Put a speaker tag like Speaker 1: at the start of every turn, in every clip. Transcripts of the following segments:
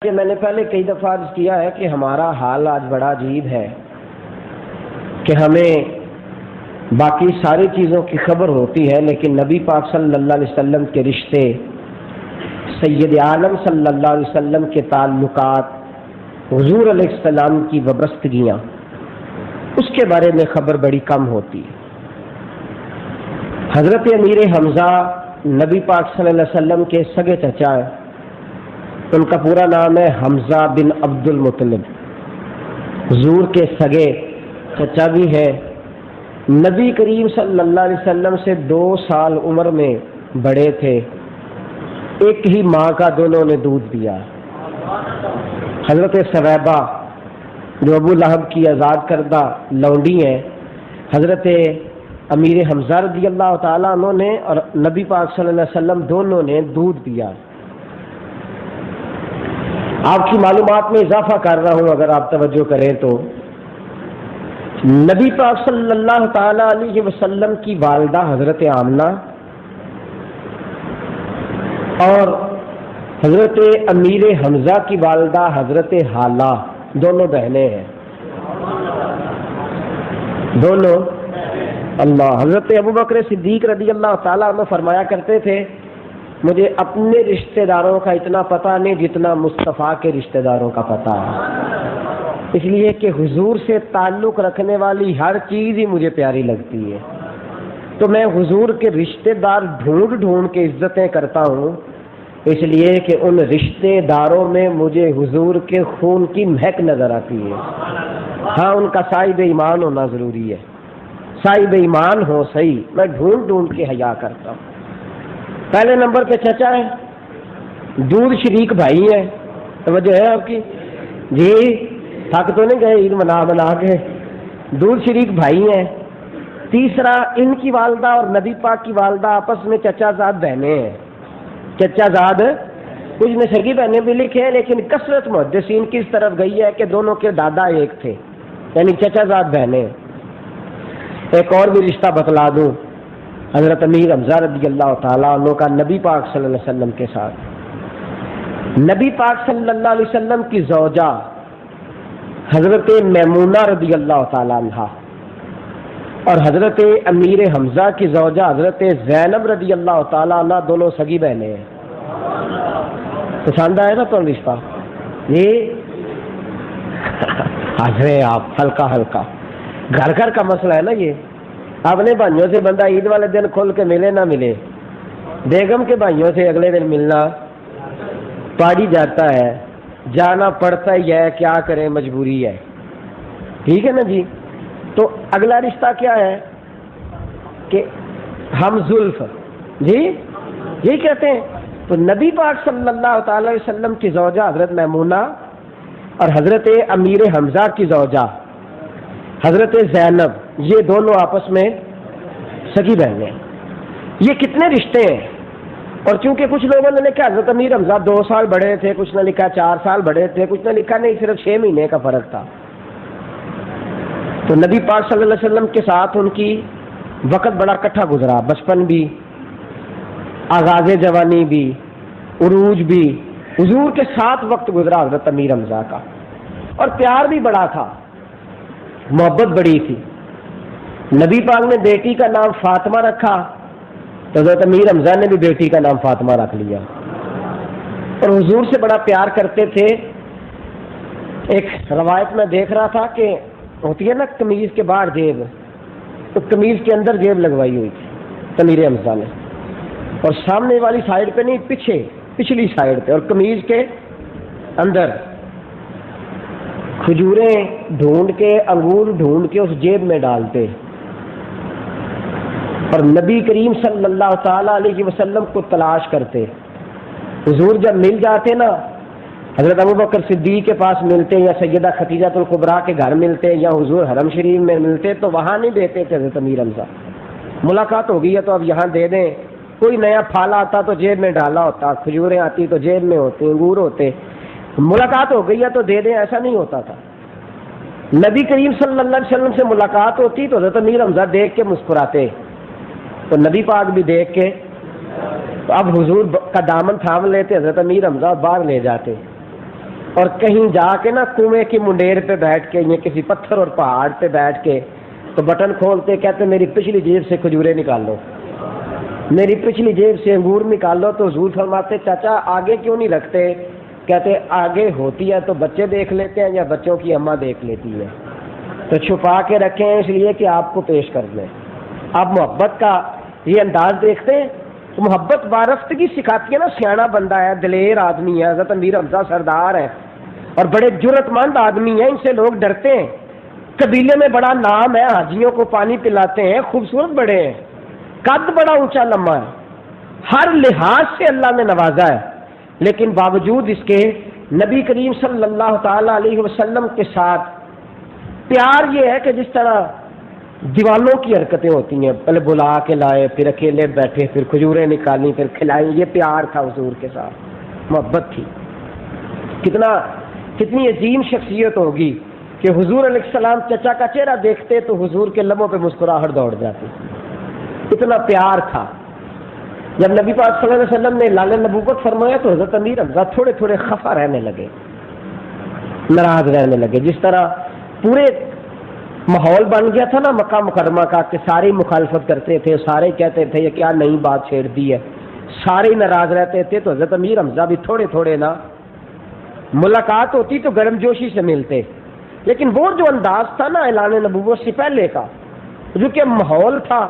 Speaker 1: کہ میں نے پہلے کئی دفعہ عرض کیا ہے کہ ہمارا حال آج بڑا عجیب ہے کہ ہمیں باقی ساری چیزوں کی خبر ہوتی ہے، لیکن نبی پاک صلی اللہ علیہ وسلم کے رشتے، سید عالم صلی اللہ علیہ وسلم کے تعلقات، حضور علیہ السلام کی وابستگیاں، اس کے بارے میں خبر بڑی کم ہوتی ہے۔ حضرت امیر حمزہ نبی پاک صلی اللہ علیہ وسلم کے سگے چچا ہیں، ان کا پورا نام ہے حمزہ بن عبد المطلب، حضور کے سگے چچا بھی ہے، نبی کریم صلی اللہ علیہ وسلم سے 2 سال عمر میں بڑے تھے، ایک ہی ماں کا دونوں نے دودھ دیا۔ حضرت سویبہ جو ابو لہب کی آزاد کردہ لونڈی ہیں، حضرت امیر حمزہ رضی اللہ تعالیٰ عنہ نے اور نبی پاک صلی اللہ علیہ وسلم دونوں نے دودھ پیا۔ آپ کی معلومات میں اضافہ کر رہا ہوں، اگر آپ توجہ کریں تو نبی پاک صلی اللہ تعالی علیہ وسلم کی والدہ حضرت آمنہ اور حضرت امیر حمزہ کی والدہ حضرت حالہ دونوں بہنیں ہیں، دونوں اللہ۔ حضرت ابوبکر صدیق رضی اللہ تعالیٰ عنہ فرمایا کرتے تھے، مجھے اپنے رشتہ داروں کا اتنا پتہ نہیں جتنا مصطفیٰ کے رشتہ داروں کا پتہ ہے، اس لیے کہ حضور سے تعلق رکھنے والی ہر چیز ہی مجھے پیاری لگتی ہے، تو میں حضور کے رشتہ دار ڈھونڈ ڈھونڈ کے عزتیں کرتا ہوں، اس لیے کہ ان رشتہ داروں میں مجھے حضور کے خون کی مہک نظر آتی ہے۔ ہاں، ان کا صاحب ایمان ہونا ضروری ہے، صاحب ایمان ہو صحیح، میں ڈھونڈ ڈھونڈ کے حیا کرتا ہوں۔ پہلے نمبر پہ چچا ہے، دودھ شریک بھائی ہیں، توجہ ہے آپ کی جی، تھک تو نہیں گئے عید منا بنا کے، دودھ شریک بھائی ہیں۔ تیسرا، ان کی والدہ اور نبی پاک کی والدہ آپس میں چچا زاد بہنیں ہیں، چچا زاد، کچھ نے سگی بہنیں بھی لکھے ہیں، لیکن کثرت محدثین کی اس طرف گئی ہے کہ دونوں کے دادا ایک تھے، یعنی چچا زاد بہنیں۔ ایک اور بھی رشتہ بتلا دوں، حضرت امیر حمزہ رضی اللہ تعالیٰ عنہ کا نبی پاک صلی اللہ علیہ وسلم کے ساتھ، نبی پاک صلی اللہ علیہ وسلم کی زوجہ حضرت میمونہ رضی اللہ تعالیٰ عنہ اور حضرت امیر حمزہ کی زوجہ حضرت زینب رضی اللہ تعالیٰ عنہ دونوں سگی بہنیں ہیں۔ پسند آئے نا تو رشتہ یہ حاضر آپ ہلکا ہلکا گھر گھر کا مسئلہ ہے نا یہ، اپنے بھائیوں سے بندہ عید والے دن کھل کے ملے نہ ملے، بیگم کے بھائیوں سے اگلے دن ملنا پاڑی جاتا ہے، جانا پڑتا ہی ہے، کیا کریں مجبوری ہے، ٹھیک ہے نا جی۔ تو اگلا رشتہ کیا ہے کہ ہم زلف، جی یہی کہتے ہیں۔ تو نبی پاک صلی اللہ تعالی علیہ وسلم کی زوجہ حضرت میمونہ اور حضرت امیر حمزہ کی زوجہ حضرت زینب، یہ دونوں آپس میں سگی بہنیں۔ یہ کتنے رشتے ہیں، اور چونکہ کچھ لوگوں نے لکھا حضرت امیر حمزہ 2 سال بڑے تھے، کچھ نے لکھا 4 سال بڑے تھے، کچھ نے لکھا نہیں صرف 6 مہینے کا فرق تھا۔ تو نبی پاک صلی اللہ علیہ وسلم کے ساتھ ان کی وقت بڑا کٹھا گزرا، بچپن بھی، آغاز جوانی بھی، عروج بھی، حضور کے ساتھ وقت گزرا حضرت امیر حمزہ کا، اور پیار بھی بڑا تھا، محبت بڑی تھی۔ نبی پاک نے بیٹی کا نام فاطمہ رکھا تو حضرت امیر حمزہ نے بھی بیٹی کا نام فاطمہ رکھ لیا، اور حضور سے بڑا پیار کرتے تھے۔ ایک روایت میں دیکھ رہا تھا کہ ہوتی ہے نا قمیض کے باہر جیب، تو قمیض کے اندر جیب لگوائی ہوئی تھی امیر حمزہ نے، اور سامنے والی سائڈ پہ نہیں، پچھلی سائڈ پہ، اور قمیض کے اندر کھجوریں ڈھونڈ کے، انگور ڈھونڈ کے اس جیب میں ڈالتے، اور نبی کریم صلی اللہ تعالی علیہ وسلم کو تلاش کرتے۔ حضور جب مل جاتے نا، حضرت ابوبکر صدیق کے پاس ملتے، یا سیدہ خدیجہ الکبریٰ کے گھر ملتے، یا حضور حرم شریف میں ملتے، تو وہاں نہیں دیتے تھے حضرت امیر حمزہ۔ ملاقات ہو گئی ہے تو اب یہاں دے دیں، کوئی نیا پھل آتا تو جیب میں ڈالا ہوتا، کھجوریں آتی تو جیب میں ہوتے، انگور ہوتے، ملاقات ہو گئی ہے تو دے دیں، ایسا نہیں ہوتا تھا۔ نبی کریم صلی اللہ علیہ وسلم سے ملاقات ہوتی تو حضرت امیر حمزہ دیکھ کے مسکراتے، تو نبی پاک بھی دیکھ کے، تو اب حضور کا دامن تھام لیتے حضرت امیر حمزہ باہر لے جاتے، اور کہیں جا کے نا کنویں کی منڈیر پہ بیٹھ کے یا کسی پتھر اور پہاڑ پہ بیٹھ کے تو بٹن کھولتے کہتے میری پچھلی جیب سے کھجورے نکال لو، میری پچھلی جیب سے انگور نکال لو. تو حضور فرماتے چاچا آگے کیوں نہیں رکھتے؟ کہتے آگے ہوتی ہے تو بچے دیکھ لیتے ہیں یا بچوں کی اماں دیکھ لیتی ہے، تو چھپا کے رکھیں اس لیے کہ آپ کو پیش کر دیں. آپ محبت کا یہ انداز دیکھتے ہیں، تو محبت بارفتگی سکھاتی ہے نا. سیاح بندہ ہے، دلیر آدمی ہے، حضرت امیر حمزہ سردار ہے اور بڑے جرت مند آدمی ہیں، ان سے لوگ ڈرتے ہیں. قبیلے میں بڑا نام ہے، حاجیوں کو پانی پلاتے ہیں، خوبصورت بڑے ہیں، قد بڑا اونچا لمبا ہے، ہر لحاظ سے اللہ نے نوازا ہے. لیکن باوجود اس کے نبی کریم صلی اللہ تعالی علیہ وسلم کے ساتھ پیار یہ ہے کہ جس طرح دیوانوں کی حرکتیں ہوتی ہیں، پہلے بلا کے لائے، پھر اکیلے بیٹھے، پھر کھجوریں نکالی، پھر کھلائیں. یہ پیار تھا حضور کے ساتھ، محبت تھی. کتنی عظیم شخصیت ہوگی کہ حضور علیہ السلام چچا کا چہرہ دیکھتے تو حضور کے لبوں پہ مسکراہٹ دوڑ جاتی. اتنا پیار تھا. جب نبی پاک صلی اللہ علیہ وسلم نے اعلان نبوت فرمایا تو حضرت امیر حمزہ تھوڑے تھوڑے خفا رہنے لگے، ناراض رہنے لگے. جس طرح پورے ماحول بن گیا تھا نا مکہ مکرمہ کا کہ سارے مخالفت کرتے تھے، سارے کہتے تھے یہ کیا نئی بات چھیڑ دی ہے، سارے ناراض رہتے تھے. تو حضرت امیر حمزہ بھی تھوڑے تھوڑے نا ملاقات ہوتی تو گرم جوشی سے ملتے. لیکن وہ جو انداز تھا نا اعلان نبوت سے پہلے کا، جو کہ ماحول تھا،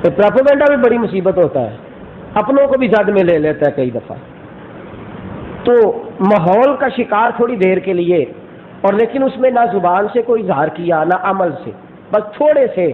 Speaker 1: تو پروپیگنڈا بھی بڑی مصیبت ہوتا ہے، اپنوں کو بھی زد میں لے لیتا ہے کئی دفعہ. تو ماحول کا شکار تھوڑی دیر کے لیے، اور لیکن اس میں نہ زبان سے کوئی اظہار کیا نہ عمل سے، بس تھوڑے سے